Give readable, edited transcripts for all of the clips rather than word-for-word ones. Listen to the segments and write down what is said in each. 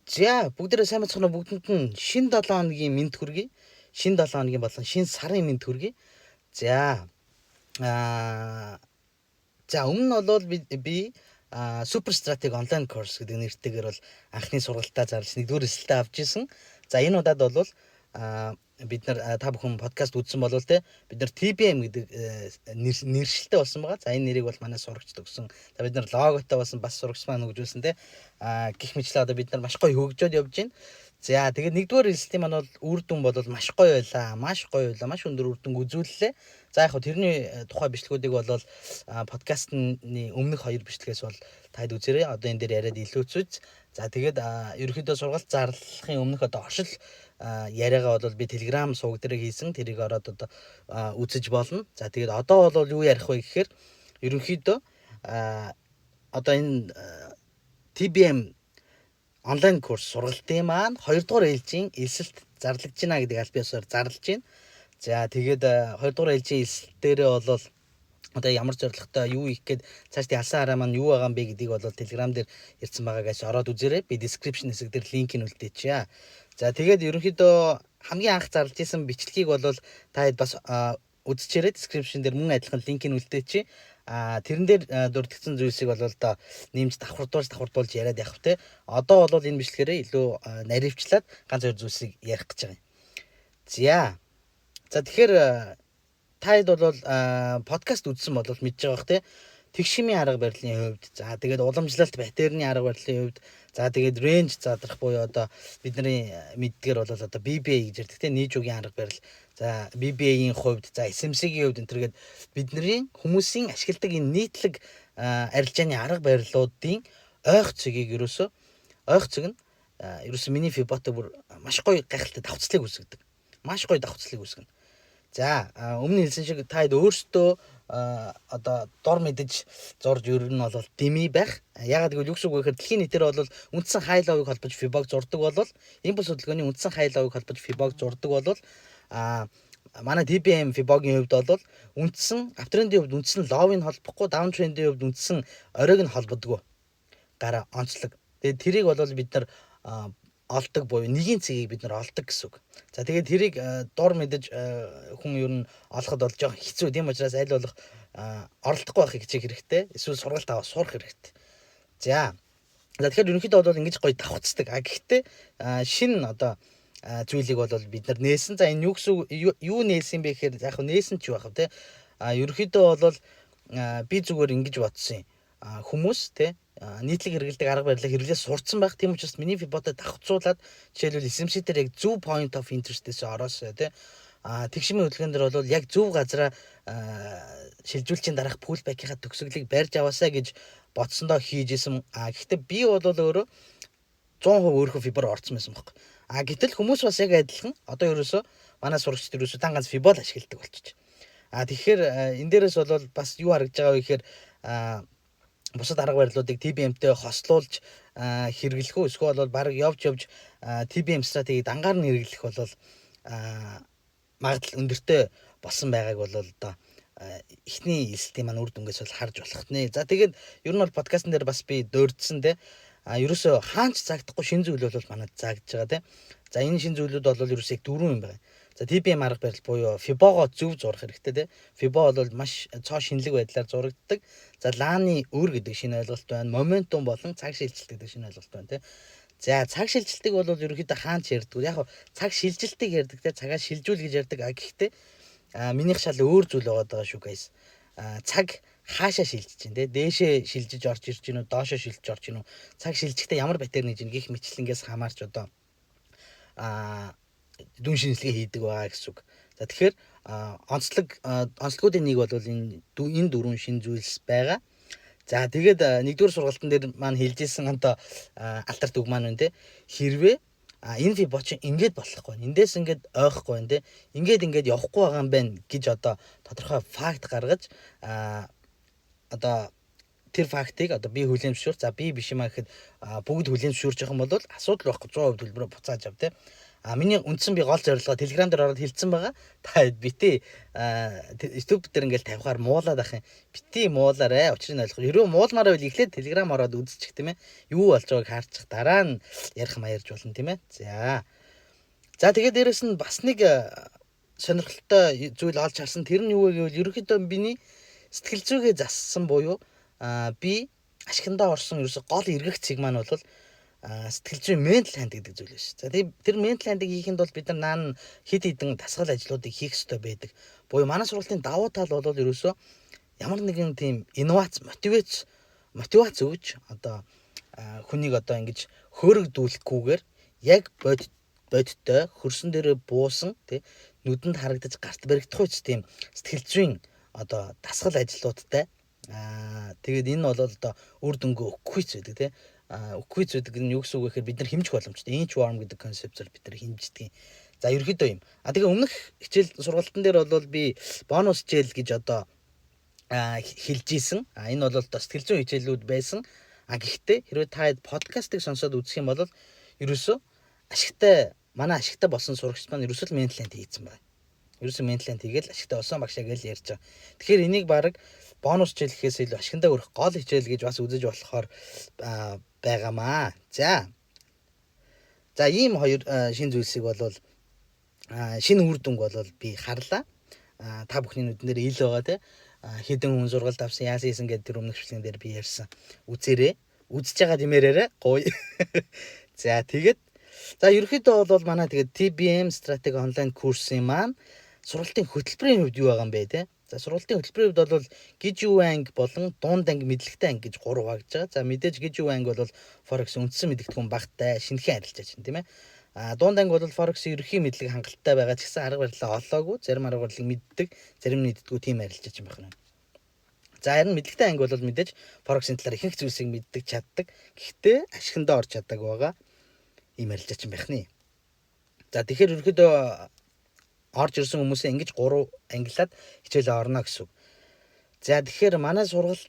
За бүгдээрээ сайн бацхан бүгдэнд нь шин 7 хоногийн мэд хүргэе. Шин 7 хоногийн болон шин сарын мэд хүргэе. За өмнө нь бол би супер стратеги онлайн курс гэдэг нэртэйгээр бол анхны сургалтаа зарлж нэгдүгээр эсэлтээ авч исэн. За энэ удаад бол бид нар та бүхэн подкаст үзсэн болов те бид нар TBM гэдэг нэршилтэй болсон байгаа. За энэ нэрийг бол манай сурагч төгсөн. За бид нар логотой болсон бас сурагч маань хөгжүүлсэн те. Гэх мэтлээ одоо бид нар маш гоё хөгжөөд явж байна. За тэгээд нэгдүгээр эсэлтийн маань бол үр дүн бол маш гоё байлаа. Маш өндөр үр дүн үзүүллээ. За яг хөө тэрний тухай бичлэгүүдийг бол подкастны өмнөх 2 бичлэгээс бол таад үзээрэй. Одоо энэ дээр яриад илүүцүүц. За тэгээд ерөнхийдөө сургалт зарлахын өмнөх одоо оршил яриагаа бол би Telegram суваг дээр хийсэн. Тэрийг ороод одоо үзэж болно. За тэгээд одоо бол юу ярих вэ гэхээр ерөнхийдөө одоо энэ TBM онлайн курс сургалтын маань 2 дугаар ээлжийн эсэлт зарлагдж байна гэдэг аль биесээр зарлж байна. За тэгээд 2 дугаар ээлжийн эсэлт дээрээ бол одоо ямар зорилготой юу их гээд цаашдын алсан хараа маань юу байгаа юм бэ гэдгийг бол Telegram дээр ирсэн байгаагаас ороод үзээрэй. Би description хэсэг дээр линкийг үлдээчихье. За тэгээд ерөнхийдөө хамгийн анх зарлж исэн бичлэгийг бол та хэд бас үзчихээрэй. Description дээр мөн адилхан линкийг үлдээчихье. Тэрэн дээр дурдгдсан зүйлсийг бол одоо нэмж давхардуулж яриад явах те. Одоо бол энэ бичлэгээрээ илүү наривчлаад ганц хоёр зүйлсийг ярих гэж байгаа юм. За тэгэхээр та хэд бол подкаст үзсэн бол мэдж байгаа бах те. Тэгшимийн арга барилын хувьд, за тэгээд уламжлалт батарейны арга барилын хувьд, за тэгээд range задрах буюу одоо бидний мэддгээр бол одоо BBA гэж ярьдаг те, нийт үгийн арга барил. За BBA-ийн хувьд, за SMC-ийн хувьд энэ төргээд бидний хүмүүсийн ашигладаг энэ нийтлэг арилжааны арга барилуудын ойх цэгийг ерөөсөө миний Fibot бүр маш гоё гайхалтай давхцлыг үүсгэдэг. Маш гоё давхцлыг үүсгэнэ. За өмнө хэлсэн шиг та хэд өөрсдөө одоо дор мэдэж зурж ер нь бол дими байх. Ягаад гэвэл югс үг гэхээр дэлхийн нийтээр бол үндсэн хайловыг холбож Fibog зурдаг бол энэ бүс хөдөлгөөний үндсэн хайловыг холбож Fibog зурдаг бол манай TBM Fibog-ийн хувьд бол үндсэн аптрендийн хувьд үндсэн ловыг холбохгүй, даун трендийн хувьд үндсэн оройг нь холбодгоо. Гараа онцлог. Тэгээд тэрийг бол бид нар олдог буюу нэгийн цэгийг бид нар олдог гэсэн үг. За тэгээд тэрийг дор мэдэж хүн ер нь олоход бол жоох хэцүү. Тийм учраас аль болох оролдохгүй байхыг хичээх хэрэгтэй. Эсвэл сургалт аваа сурах хэрэгтэй. За тэгэхээр ерөнхийдөө бол ингэж гоё давхцдаг. Гэхдээ шинэ одоо зүйлийг бол бид нар нээсэн. За энэ юу нээсэн бэ гэхээр яг нээсэн ч байх те. Ерөнхийдөө бол би зүгээр ингэж бодсон юм. Хүмүүс те нийтлэг хэрэгэлдэг арга барилаа хэрэглээ сурцсан байх. Тийм учраас миний Fibot-д давхцуулаад жишээлбэл SMC дээр яг зөв point of interest-ээс ороосоо те тэгшмийн хөдөлгөөн дээр бол яг зөв газараа шилжүүлчийн дараах pullback-ийнхаа төгсгөлийг барьж аваасаа гэж бодсондоо хийж исэн. Гэхдээ би бол өөрөө 100% өөрийнхөө Fibor орцсон байсан байхгүй. Гэтэл хүмүүс бас яг адилхан одоо ерөөсөө манай сурагчид ерөөсөө дан ганц Fibol ашигладаг болчих. Тэгэхээр энэ дээрээс бол бас юу харагдж байгаа вэ гэхээр бусад арга барилуудыг TBM-тэй хослуулж хэрэглэх үү эсвэл бол баг явж TBM стратегийг дангаар нь хэрэглэх бол магадлал өндөртэй болсон байгааг бол одоо эхний эсэлтийн маань үр дүнгээс бол харж болох нэ. За тэгээд ер нь бол подкастн дээр бас би дөрдсөн те. Ерөөсөө хаанч заагдахгүй шин зүйл бол манад заагдж байгаа те. За энэ шин зүйлүүд бол ерөөсөө яг 4 юм байна. За TBM арга барил буюу Fibogоо зөв зурах хэрэгтэй те. Fibo бол маш цоо шинэлэг байдлаар зурагддаг. За лааны өр гэдэг шинэ ойлголт байна. Моментум болон цаг шилжилт гэдэг шинэ ойлголт байна те. За цаг шилжилтийг бол ерөнхийдөө хаанч ярьдаг. Яг цаг шилжилтийг ярьдаг те. Цагаа шилжүүл гэж ярьдаг. Гэхдээ минийх шал өөр зүйл байгаа шүү guys. Цаг хаашаа шилжиж чинь те. Дээшээ шилжиж орж ирж гинүү, доошоо шилжиж орж гинүү. Цаг шилжихдээ ямар батарей нэж гэх мэтлэнгээс хамаарч одоо дүн шинжилгээ хийдэг байгаа гэсэн үг. За тэгэхээр онцлогуудын нэг бол энэ 4 шин зүйлс байгаа. За тэгээд нэгдүгээр сургалтын дээр маань хэлжсэн одоо алтарт үг маань байна те. Хэрвээ энэ Fibot чинь ингэж болохгүй. Эндээс ингэж ойхгүй байна те. Ингэж явахгүй байгаа юм байна гэж одоо тодорхой факт гаргаж одоо тэр фактыг одоо би хүлээмжшүүр. За би биш юм аа гэхэд бүгд хүлээмжшүүрж байгаа юм бол асуудал байхгүй 100% төлбөрөө буцааж ав те. Миний үндсэн би гол зорилгоо Telegram дээр ороод хэлсэн байгаа. Та битээ YouTube дээр ингээл тавихаар муулаад ах юм. Битээ муулаарэ. Учрыг нь ойлгох. Хэрвээ муулмаар байвал эхлээд Telegram ороод үзчих тийм ээ. Юу болж байгааг харчих. Дараа нь ярих маярж болно тийм ээ. За тэгээд дээрэс нь бас нэг сонирхолтой зүйл олж харсан. Тэр нь юу вэ гэвэл ерөнхийдөө биний сэтгэл зүйгээ зассан буюу би ашигтандаа орсон ерөөсө гол эргэх цэг маань бол сэтгэл зүйн ментал ханд гэдэг зүйл биш. За тэр ментал хандыг хийхэд бол бид нар хэд хэдэн дасгал ажлуудыг хийх ёстой байдаг. Буюу манай сургалтын давуу тал бол ерөөсөө ямар нэгэн тийм мотивац өгж одоо хүнийг одоо ингэж хөөрөгдүүлэхгүйгээр яг бодиттой хөрсөн дээрээ буусан тий нүдэнд харагдаж гарт баригдах үс тийм сэтгэл зүйн одоо дасгал ажлуудтай тэгээд энэ бол одоо үр дүнгээ өгөхүйц байдаг тий өгөхүйц байдаг нь юу гэсэн үг вэ гэхээр бид нар хэмжих боломжтой inch worm гэдэг концепцээр бид нар хэмждэг. За ерөөхдөө юм. Тэгээ өмнөх хичээл сургалтын дээр бол би бонус хичээл гэж одоо хэлж ийсэн. Энэ бол одоо сэтгэл зүйн хичээлүүд байсан. Гэхдээ хэрвээ та подкастыг сонсоод үзэх юм бол ерөөсөө манай ашигтай болсон сурагчид маань ерөөсөө ментал ханд хийцэн байна. Ерөөсөө ментал ханд хийгээл ашигтай болсон багшаа гэж ярьж байгаа. Тэгэхээр энийг баг бонус хичээл гэхээс илүү ашигтаа өрөх гол хичээл гэж бас үзэж болохоор байгаамаа. За ийм хоёр шин зүйлсийг бол шинэ үр дүнг бол би харлаа. Та бүхний нүдэн дээр ил байгаа те. Хэдэн хүн сургалт авсан яасан хийсэн гэдэг тэр өмнөх бичлэгэн дээр би ярьсан. Үзээрэй. Үзэж байгаа димээрээрээ гоё. За тэгээд ерөөхдөө бол манай тэгээд TBM стратеги онлайн курсын маань сургалтын хөтөлбөрийн хувьд юу байгаа юм бэ те. За сургалтын хөтөлбөрийн хувьд бол гижүү анги болон дунд анги мэдлэгтэй анги гэж 3 хуваагдж байгаа. За мэдээж гижүү анги бол Forex үндсэн мэдэгдэхүүн багтай шинэхэн арилжаач юм тийм ээ. Дунд анги бол Forex ерөнхий мэдлэг хангалттай байгаа ч гэсэн арга барилаа олоогүй, зарим арга барилыг мэддэг, зарим нь мэддэггүй тийм арилжаач юм байна. За харин мэдлэгтэй анги бол мэдээж Forex-ын талаар ихэнх зүйлсийг мэддэг, чаддаг. Гэхдээ ашигтандаа орж чаддаг байгаа ийм арилжаач юм байна. За тэгэхээр ерөөхдөө орж ирсэн хүмүүсээ ингэж 3 ангилаад хичээлээ орно гэсэн үг. За тэгэхээр манай сургалт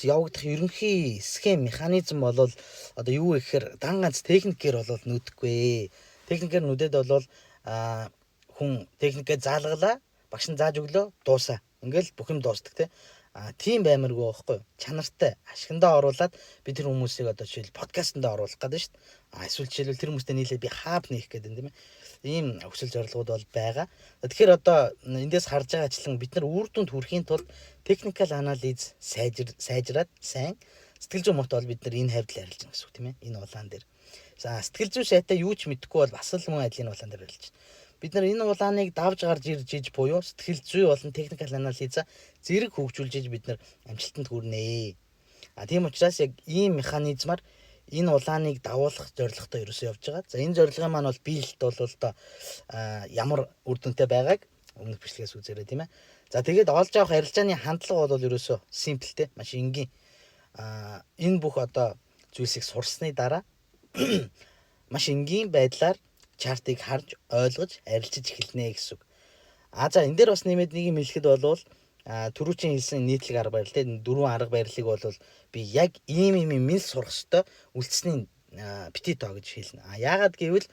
явагдах ерөнхий схем механизм бол одоо юу вэ гэхээр дан ганц техникээр бол нүдэхгүй. Техникээр нүдэд бол хүн техникээ заалгалаа, багш нь зааж өглөө, дуусаа. Ингээл бүх юм дуустдаг те. Тийм баймаргүй байхгүй юу? Чанартай ашигтандаа оруулаад би тэр хүмүүсийг одоо жишээл подкастнда оруулах гэдэг шүү дээ. Эсвэл жишээлбэл тэр хүмүүстэй нийлээд би хаб нээх гэдэг юм тийм ээ. Ийм хүсэл зорилгууд бол байгаа. Тэгэхээр одоо эндээс харж байгаа ачлан бид нар үр дүнд хүрэхийн тулд technical analysis сайжраад сайн сэтгэл зүйн мот бол бид нар энэ хавьд арилж байгаа гэсэн үг тийм ээ. Энэ улаан дээр. За сэтгэл зүй сайтай юу ч мэдэхгүй бол бас л мөн ажлын улаан дээр арилж байна. Бид нар энэ улааныг давж гарч ирж буюу сэтгэл зүй болон technical analysis зэрэг хөгжүүлж бид нар амжилтанд хүрнэ. Тийм учраас яг ийм механизмаар энэ улааныг дагуулах зорилготой ерөөсөө явж байгаа. За энэ зорилгын маань бол биелэлт бол одоо ямар үр дүнтэй байгааг өмнөх бичлэгээс үзээрэй тийм ээ. За тэгээд олж авах арилжааны хандлага бол ерөөсөө симплтэй, маш энгийн. Энэ бүх одоо зүйлсийг сурсны дараа маш энгийн байдлаар чартыг харж ойлгож арилжиж эхэлнэ гэсэн үг. За энэ дээр бас нэмээд нэг юм хэлэхэд бол түрүүчийн хэлсэн нийтлэг арга барил те 4 арга барилыг бол би яг ийм мэл сурах ёстой үлдсэний бити тоо гэж хэлнэ. Яагаад гэвэл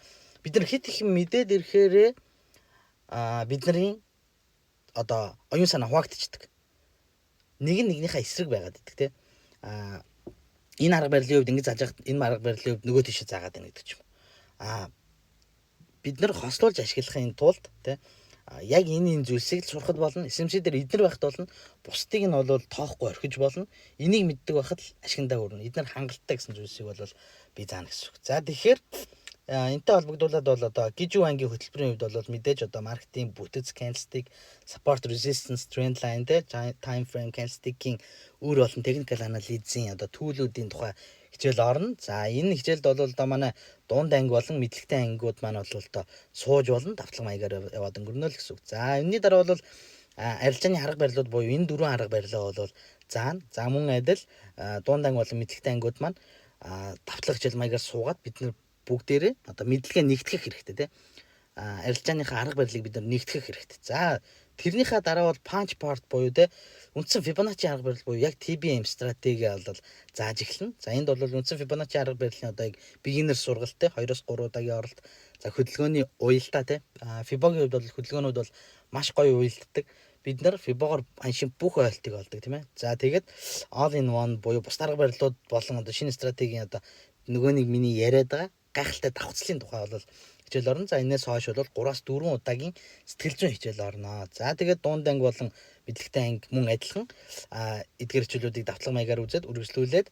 бид нар хит их мэдээд ирэхээр бидний одоо оюун санаа хуваагдчихдаг. Нэг нь нэгнийхээ эсрэг байгаад идэг те. Энэ арга барилын хувьд ингэж зааж энэ арга барилын хувьд нөгөө тийшээ заагаад байна гэдэг ч юм. Бид нар хослуулж ашиглахын тулд те яг энэ зүйлсийг сурахад болно. SMC дээр эднэр байхад болно. Бусдыг нь бол тоохгүй орхиж болно. Энийг мэддэг байхад л ашигтандаа хүрнэ. Эднэр хангалттай гэсэн зүйлсийг бол би заана гэсэн үг. За тэгэхээр энэтэй холбогдуулаад бол одоо гижүү ангийн хөтөлбөрийн хувьд бол мэдээж одоо маркетинг, бүтэц, candlestick, support, resistance, trend line те time frame candlestick-ийн өөр болон technical analysis-ийн одоо төлөвүүдийн тухай хичээл орно. За энэ хичээлд бол одоо манай дунд анги болон мэдлэгтэй ангиуд маань бол одоо сууж болно, давтлага маягаар яваад өнгөрнө л гэсэн үг. За энэний дараа бол арилжааны арга барилууд буюу энэ 4 арга барилаа бол заана. За мөн адил дунд анги болон мэдлэгтэй ангиуд маань давтлага хичээл маягаар суугаад бид нар бүгдээрээ одоо мэдлэгээ нэгтгэх хэрэгтэй те. Арилжааныхаа арга барилыг бид нар нэгтгэх хэрэгтэй. За тэрнийхээ дараа бол punch part буюу те үндсэн Fibonacci арга барил буюу яг TBM стратеги бол зааж эхэлнэ. За энд бол үндсэн Fibonacci арга барилын одоо яг beginner сургалт те 2-3 удаагийн оролт. За хөдөлгөөний уялдаа те Fibo-гийн хувьд бол хөдөлгөөнүүд бол маш гоё уялддаг. Бид нар Fibo-гоор аншин бүх ойлтыг олдог тийм ээ. За тэгээд all in one буюу бус арга барилууд болон одоо шинэ стратегийн одоо нөгөөнийг миний яриад байгаа гайхалтай давхцлын тухай бол хичээл орно. За энэс хойш бол 3-4 удаагийн сэтгэл зүйн хичээл орно. За тэгээд дунд анги болон мэдлэгтэй анги мөн адилхан эдгээр хичээлүүдийг давтлага маягаар үзээд үргэлжлүүлээд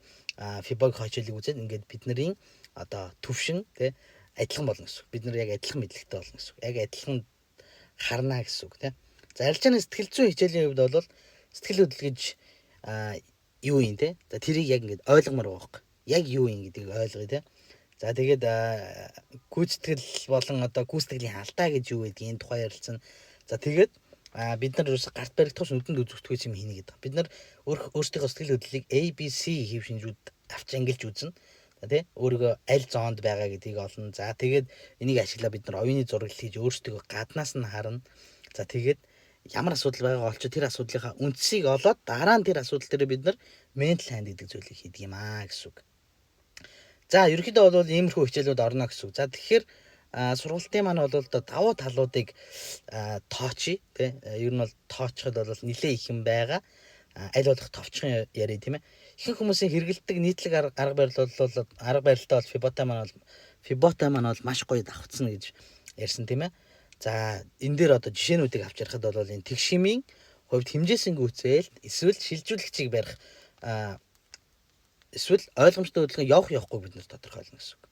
Fibo-гийн хичээлийг үзээд ингээд бидний одоо төвшин тий адилхан болно гэсэн үг. Бид нар яг адилхан мэдлэгтэй болно гэсэн үг. Яг адилхан харна гэсэн үг тий. За арилжааны сэтгэл зүйн хичээлийн хувьд бол сэтгэл хөдлөл гэж юу юм те. За тэрийг яг ингээд ойлгомоор байгаа байхгүй. Яг юу юм гэдгийг ойлгоё те. За тэгээд гүйцэтгэл болон одоо гүйцэтгэлийн алдаа гэж юу гэдгийг энэ тухай ярилцсан. За тэгээд бид нар ерөөсө гарт баригдахаас нүдэнд үзэгдэхүйс юм хийнэ гэдэг. Бид нар өөрсдийнхөө сэтгэл хөдлөлийг ABC хэв шинжүүд авч ангилж үзнэ. За тий өөрийгөө аль зоонд байгаа гэдгийг олно. За тэгээд энийг ашиглаа бид нар оюуны зураг хийж өөрсдөө гаднаас нь харна. За тэгээд ямар асуудал байгаа олч тэр асуудлынхаа үндсийг олоод дараа нь тэр асуудал дээр бид нар mental hand гэдэг зүйлийг хийдэг юм гэсэн үг. За ерөнхийдөө бол иймэрхүү хичээлүүд орно гэсэн үг. За тэгэхээр сургалтын маань бол давуу талуудыг тоочи тий ер нь бол тоочход бол нэлээ их юм байгаа. Аль болох товчхон яриа тийм ээ. Ихэнх хүмүүсийн хэрэгэлдэг нийтлэг арга барилтаа бол Fibo-тай маань бол маш гоё давхцна гэж ярьсан тийм ээ. За энэ дээр одоо жишээнүүдийг авч ярихад бол энэ тэгшимийн хувьд хэмжээсэнгүй үцээлт эсвэл шилжүүлэгчийг барих эсвэл ойлгомжтой хөдөлгөөн явах явахгүй бид нар тодорхойлно гэсэн үг.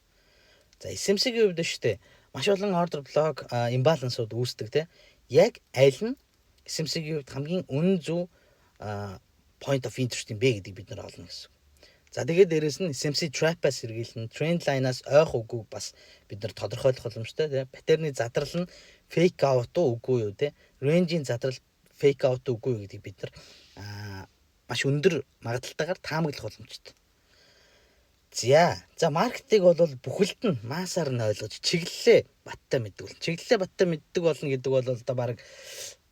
За SMC-ийн хувьд шүү дээ. Маш олон order block imbalance-ууд үүсдэг тийм. Яг аль нь SMC-ийн хувьд хамгийн үнэн зөв point of interest юм бэ гэдгийг бид нар олно гэсэн үг. За тэгээд дээрэс нь SMC trap-аас сэргийлнэ, trend line-аас ойх үгүйг бас бид нар тодорхойлох боломжтой тийм. Паттерны задрал нь fake out үгүй юу тийм. Range-ийн задрал fake out үгүй юу гэдгийг бид нар маш өндөр магадaltaгаар таамаглах боломжтой. За маркетинг бол бүхэлд нь маасаар нь ойлгож чиглэлээ баттай мэддэг болно. Чиглэлээ баттай мэддэг болно гэдэг бол одоо баг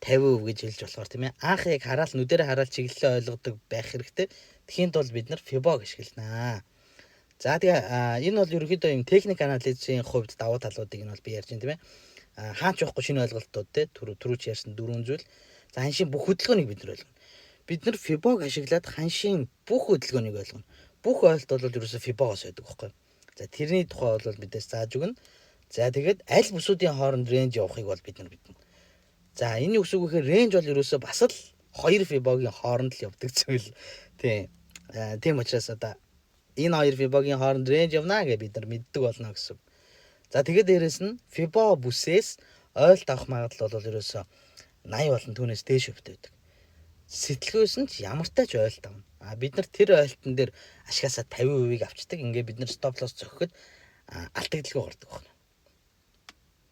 50% гэж хэлж болохоор тийм ээ. Анх яг хараал нүдэрээ хараал чиглэлээ ойлгодог байх хэрэгтэй. Тэхийн тулд бид нар Fibo ашигланаа. За тэгээ энэ бол ерөнхийдөө юм техник анализийн хувьд давуу талуудыг нь бол би ярьж байна тийм ээ. Хаач явахгүй шинэ ойлголтууд те түрүүч ярьсан дөрвөн зүйл. За ханшийн бүх хөдөлгөөнийг бид нар ойлгоно. Бид нар Fibo ашиглаад ханшийн бүх хөдөлгөөнийг ойлгоно. Бүх ойлт бол ерөөсөө Fibo-гоос байдаг байхгүй. За тэрний тухай бол бидээс зааж өгнө. За тэгээд аль бүсүүдийн хооронд range явахыг бол бид нар мэднэ. За энэ юу гэсэн үг вэ гэхээр range бол ерөөсөө бас л хоёр Fibo-гийн хооронд л явдаг зүйл. Тийм учраас одоо энэ хоёр Fibo-гийн хооронд range явна гэж бид нар мэддэг болно гэсэн. За тэгээд дээрэс нь Fibo бүсээс ойлт авах магадлал бол ерөөсөө 80 болон түүнээс дээш хөвтэй байдаг. Сэтгэлгүйс нь ч ямартай ч ойлт авна. Бид нар тэр ойлтон дээр ашигасаа 50%-ийг авчдаг. Ингээ бид нар stop loss зөхөхөд алдагдaltaй гардаг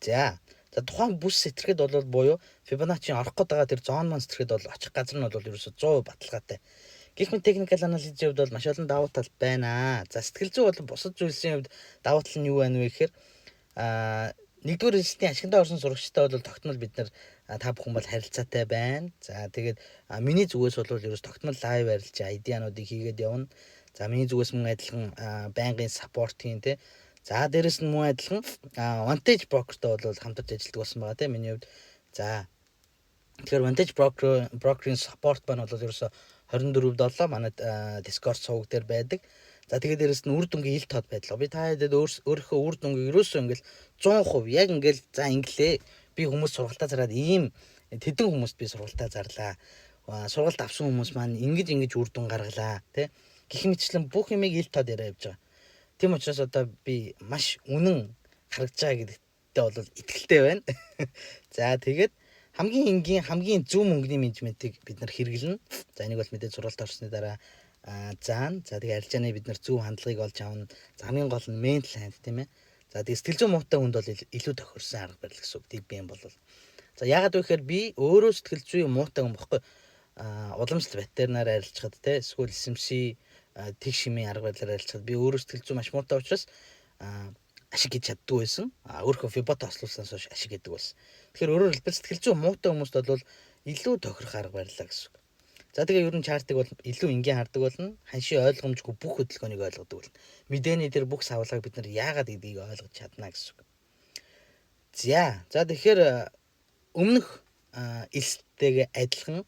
байна. За тухайн бүс сэтрэхэд бол буюу Fibonacci орох гээд байгаа тэр зон маань сэтрэхэд бол очих газар нь бол ерөөсөө 100% баталгаатай. Гэх мэт technical analysis-ийн хувьд бол маш олон давуу тал байна. За сэтгэл зүй болон бусад зүйлсийн хувьд давуу тал нь юу байна вэ гэхээр нэгдүгээр хэлтийн ашигтай орсон сурагчтай бол тогтмол бид нар та бүхэн бол харилцаатай байна. За тэгээд миний зүгээс бол ерөөс тогтмол лайв арилж ID-ануудыг хийгээд явна. За миний зүгээс мөн адилхан байнгын support хийн те. За дээрэс нь мөн адилхан Vantage Broker-тэй бол хамтарч ажилладаг болсон байгаа те миний хувьд. За тэгэхээр Vantage Broker-ийн support байна бол ерөөсө 24/7 манай Discord суваг дээр байдаг. За тэгээд дээрэс нь үр дүнгийн ил тод байдал. Би та хэд өөрийнхөө үр дүнгийг ерөөсөө ингээл 100% яг ингээл за инглээ. Би хүмүүс сургалтаа зараад ийм тэдэн хүмүүст би сургалтаа зарлаа. Сургалт авсан хүмүүс маань ингэж үр дүн гаргалаа, тэ. Гэх мэтчлэн бүх юмыг ил тод яриа явж байгаа. Тийм учраас одоо би маш үнэн харагдж байгаа гэдэгтээ бол итгэлтэй байна. За тэгээд хамгийн энгийн хамгийн зөв мөнгөний менежментийг бид нар хэрэглэнэ. За энийг бол мэдээд сургалт орсны дараа заана. За тэгээ арилжааны бид нар зөв хандлагыг олж авна. За хамгийн гол нь mental hand тийм ээ. За тэгээ сэтгэл зүйн муутай хүнд бол илүү тохирсон арга барил гэсэн үг тийм бол. За яагаад вэ гэхээр би өөрөө сэтгэл зүйн муутай хүн бохгүй. Уламжлалт ветеринар арилжахад те эсвэл SMC тэг шимийн арга барилаар арилжахад би өөрөө сэтгэл зүй маш муутай учраас ашиг хийж чаддгүй байсан. Өөрөө Fibo-тай ослуулсанаас хойш ашиг гэдэг байсан. Тэгэхээр өөрөөр хэлбэл сэтгэл зүйн муутай хүмүүст бол илүү тохирох арга барилаа гэсэн үг. За тэгээ ер нь чартыг бол илүү энгийн хардаг болно. Ханшийн ойлгомжгүй бүх хөдөлгөөнийг ойлгодог болно. Мэдээний дээр бүх савлгааг бид нар яагаад гэдгийг ойлгож чадна гэсэн үг. За тэгэхээр өмнөх элстэйгээ адилхан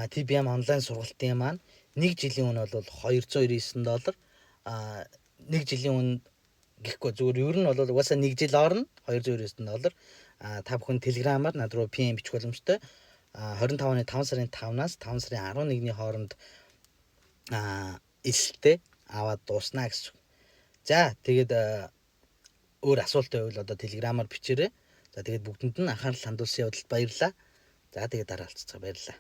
TBM онлайн сургалтын маань 1 жилийн өмнө бол $299. 1 жилийн өмнө гэхгүй зүгээр ер нь бол угаасаа 1 жил орно $299. Та бүхэн Telegram-аар над руу PM бичих боломжтой. 25 оны 5 сарын 5-наас 5 сарын 11-ний хооронд элстэй аваад дууснаа гэсэн. За тэгээд өөр асуулт байвал одоо Telegram-аар бичээрэй. За тэгээд бүгдэнд нь анхаарал хандуулсан явдалд баярлалаа. За тэгээд дараа уулзцаа баярлалаа.